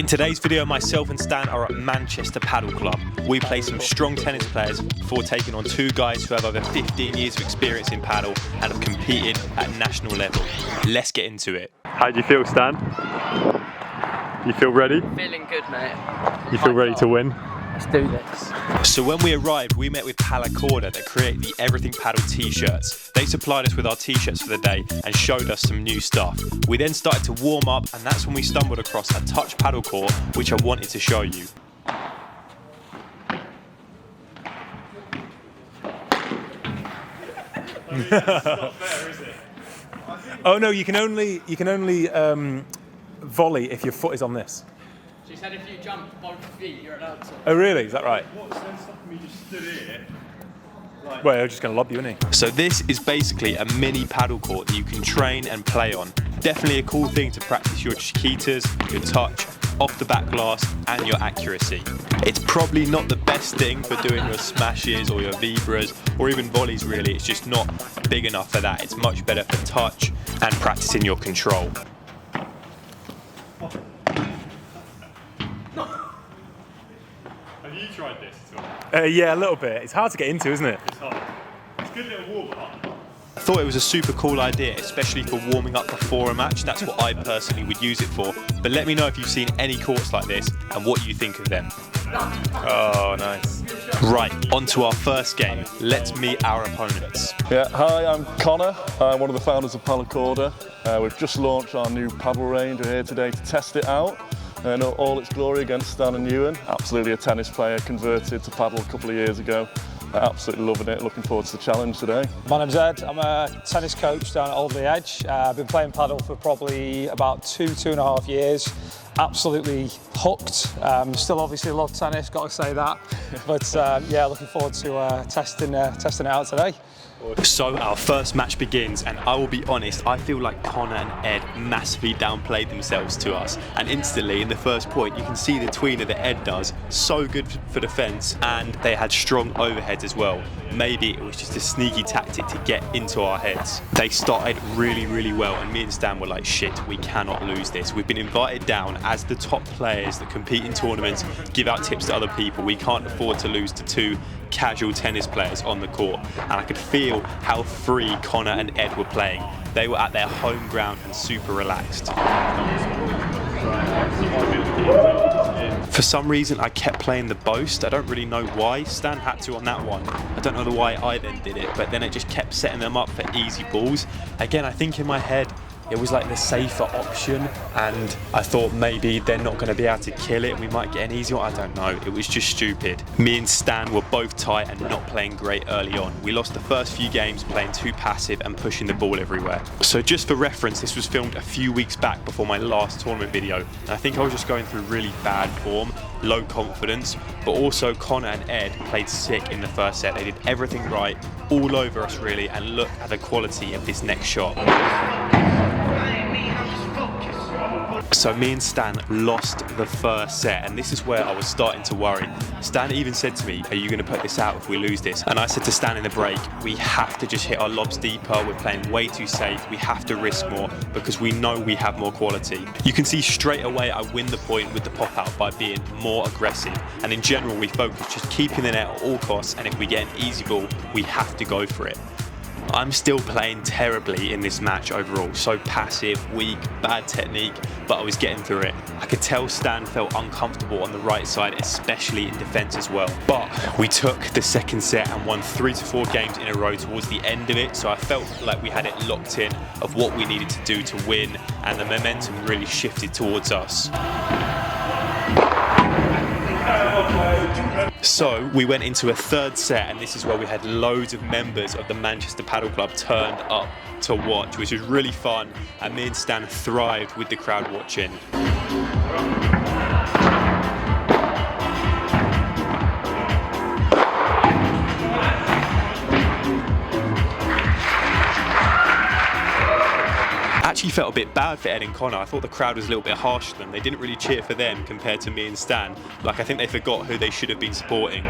In today's video, myself and Stan are at Manchester Padel Club. We play some strong tennis players before taking on two guys who have over 15 years of experience in padel and have competed at national level. Let's get into it. How do you feel, Stan? You feel ready? Feeling good, mate. You feel ready to win? Let's do this. So when we arrived, we met with Palacorda that create the Everything Padel t-shirts. They supplied us with our t-shirts for the day and showed us some new stuff. We then started to warm up, and that's when we stumbled across a touch paddle court, which I wanted to show you. It's not fair, is it? Oh no, you can only volley if your foot is on this. She said if you jump both feet, you're allowed to. Oh really? Is that right? What's then stopping me just stood here? Like... Well, you're just going to lob you, isn't he? So this is basically a mini paddle court that you can train and play on. Definitely a cool thing to practice your chiquitas, your touch, off the back glass and your accuracy. It's probably not the best thing for doing your smashes or your vibras or even volleys really. It's just not big enough for that. It's much better for touch and practicing your control. Have you tried this at all? Yeah, a little bit. It's hard to get into, isn't it? It's hard. It's a good little warm up. I thought it was a super cool idea, especially for warming up before a match. That's what I personally would use it for. But let me know if you've seen any courts like this and what you think of them. Oh, nice. Right, on to our first game. Let's meet our opponents. Yeah, hi, I'm Connor. I'm one of the founders of Palacorda. We've just launched our new paddle range. We're here today to test it out. In all its glory against Stan and Ewan. Absolutely a tennis player, converted to paddle a couple of years ago. Absolutely loving it, looking forward to the challenge today. My name's Ed, I'm a tennis coach down at Alderley Edge. I've been playing paddle for probably about two and a half years. Absolutely hooked. Still obviously love tennis, got to say that. But yeah, looking forward to testing it out today. So our first match begins, and I will be honest, I feel like Connor and Ed massively downplayed themselves to us. And instantly, in the first point, you can see the tweener that Ed does, so good for defence, and they had strong overheads as well. Maybe it was just a sneaky tactic to get into our heads. They started really well, and me and Stan were like, shit, we cannot lose this. We've been invited down as the top players that compete in tournaments, give out tips to other people. We can't afford to lose to two casual tennis players on the court, and I could feel how free Connor and Ed were playing. They were at their home ground and super relaxed. For some reason I kept playing the boast. I don't really know why. Stan had to on that one. I don't know why I then did it, but then it just kept setting them up for easy balls. Again, I think in my head it was like the safer option, and I thought maybe they're not going to be able to kill it. We might get an easy one. I don't know. It was just stupid. Me and Stan were both tight and not playing great early on. We lost the first few games playing too passive and pushing the ball everywhere. So just for reference, this was filmed a few weeks back before my last tournament video, and I think I was just going through really bad form, low confidence, but also Connor and Ed played sick in the first set. They did everything right, all over us really, and look at the quality of this next shot. So me and Stan lost the first set, and this is where I was starting to worry. Stan even said to me, are you going to put this out if we lose this? And I said to Stan in the break, we have to just hit our lobs deeper. We're playing way too safe. We have to risk more because we know we have more quality. You can see straight away I win the point with the pop out by being more aggressive. And in general, we focus just keeping the net at all costs, and if we get an easy ball, we have to go for it. I'm still playing terribly in this match overall, so passive, weak, bad technique, but I was getting through it. I could tell Stan felt uncomfortable on the right side, especially in defence as well. But we took the second set and won 3 to 4 games in a row towards the end of it, so I felt like we had it locked in of what we needed to do to win, and the momentum really shifted towards us. So we went into a third set, and this is where we had loads of members of the Manchester Padel Club turned up to watch, which was really fun, and me and Stan thrived with the crowd watching. Actually felt a bit bad for Ed and Connor. I thought the crowd was a little bit harsh to them. They didn't really cheer for them compared to me and Stan. Like, I think they forgot who they should have been supporting.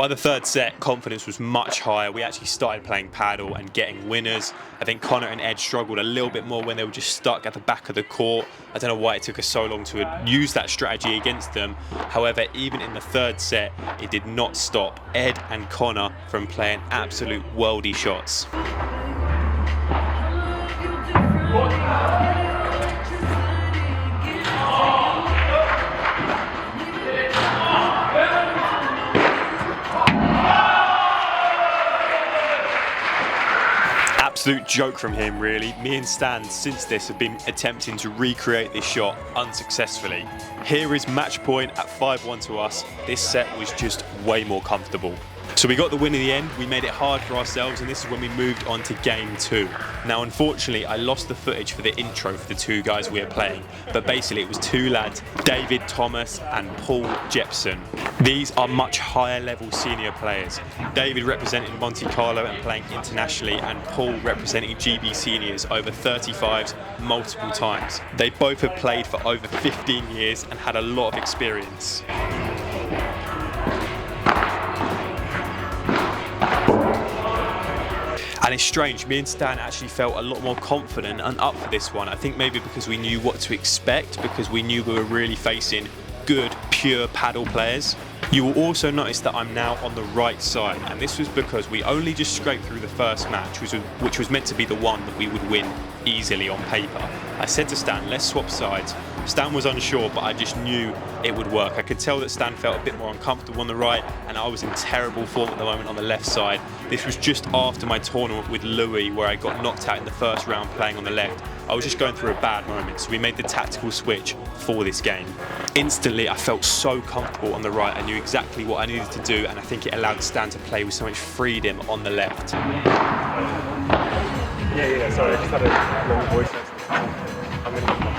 By the third set, confidence was much higher. We actually started playing paddle and getting winners. I think Connor and Ed struggled a little bit more when they were just stuck at the back of the court. I don't know why it took us so long to use that strategy against them. However, even in the third set, it did not stop Ed and Connor from playing absolute worldy shots. Absolute joke from him, really. Me and Stan, since this, have been attempting to recreate this shot unsuccessfully. Here is match point at 5-1 to us. This set was just way more comfortable. So we got the win in the end. We made it hard for ourselves, and this is when we moved on to game 2. Now, unfortunately, I lost the footage for the intro for the two guys we were playing, but basically it was two lads, David Thomas and Paul Jepson. These are much higher level senior players. David representing Monte Carlo and playing internationally, and Paul representing GB seniors over 35s multiple times. They both have played for over 15 years and had a lot of experience. And it's strange, me and Stan actually felt a lot more confident and up for this one. I think maybe because we knew what to expect, because we knew we were really facing good, pure paddle players. You will also notice that I'm now on the right side, and this was because we only just scraped through the first match, which was meant to be the one that we would win easily on paper. I said to Stan, let's swap sides. Stan was unsure, but I just knew it would work. I could tell that Stan felt a bit more uncomfortable on the right, and I was in terrible form at the moment on the left side. This was just after my tournament with Louis, where I got knocked out in the first round playing on the left. I was just going through a bad moment, so we made the tactical switch for this game. Instantly, I felt so comfortable on the right. I knew exactly what I needed to do, and I think it allowed Stan to play with so much freedom on the left. Yeah, sorry, I just had a long voice note. I'm going to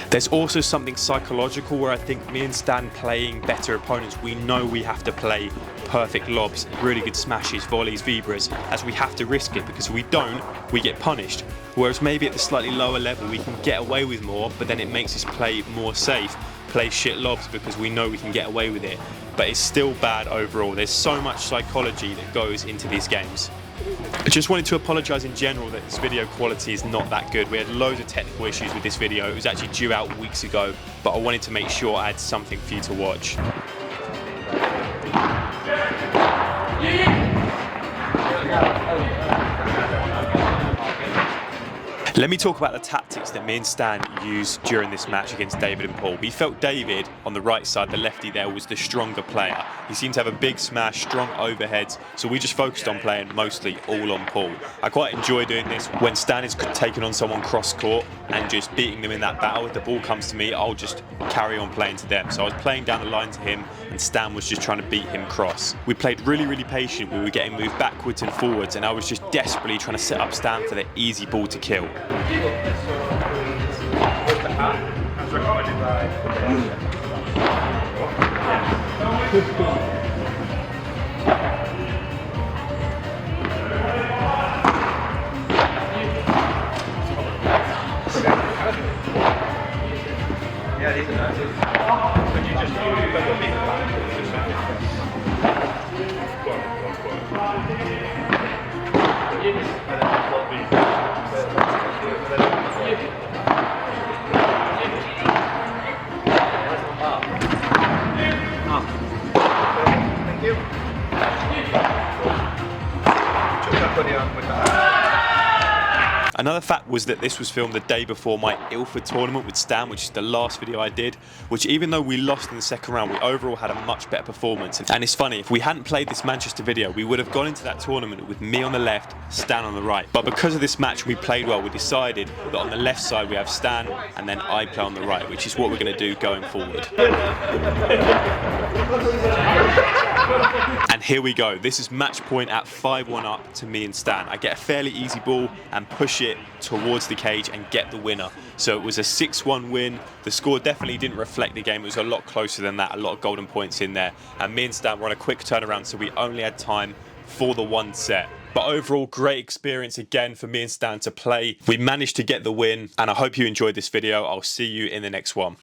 There's also something psychological where I think me and Stan playing better opponents, we know we have to play perfect lobs, really good smashes, volleys, vibras, as we have to risk it, because if we don't, we get punished. Whereas maybe at the slightly lower level we can get away with more, but then it makes us play more safe, play shit lobs because we know we can get away with it. But it's still bad overall. There's so much psychology that goes into these games. I just wanted to apologise in general that this video quality is not that good. We had loads of technical issues with this video. It was actually due out weeks ago, but I wanted to make sure I had something for you to watch. Let me talk about the tactics that me and Stan used during this match against David and Paul. We felt David on the right side, the lefty there, was the stronger player. He seemed to have a big smash, strong overheads, so we just focused on playing mostly all on Paul. I quite enjoy doing this when Stan is taking on someone cross court and just beating them in that battle. If the ball comes to me, I'll just carry on playing to them. So I was playing down the line to him, and Stan was just trying to beat him cross. We played really, really patient. We were getting moved backwards and forwards, and I was just desperately trying to set up Stan for the easy ball to kill. Yeah, these are nice. Could you just Thank you. Another fact was that this was filmed the day before my Ilford tournament with Stan, which is the last video I did, which even though we lost in the second round, we overall had a much better performance. And it's funny, if we hadn't played this Manchester video, we would have gone into that tournament with me on the left, Stan on the right. But because of this match we played well, we decided that on the left side we have Stan, and then I play on the right, which is what we're going to do going forward. And here we go. This is match point at 5-1 up to me and Stan. I get a fairly easy ball and push it it towards the cage and get the winner. So it was a 6-1 win. The score definitely didn't reflect the game. It was a lot closer than that, a lot of golden points in there. And me and Stan were on a quick turnaround, so we only had time for the one set. But overall, great experience again for me and Stan to play. We managed to get the win, and I hope you enjoyed this video. I'll see you in the next one.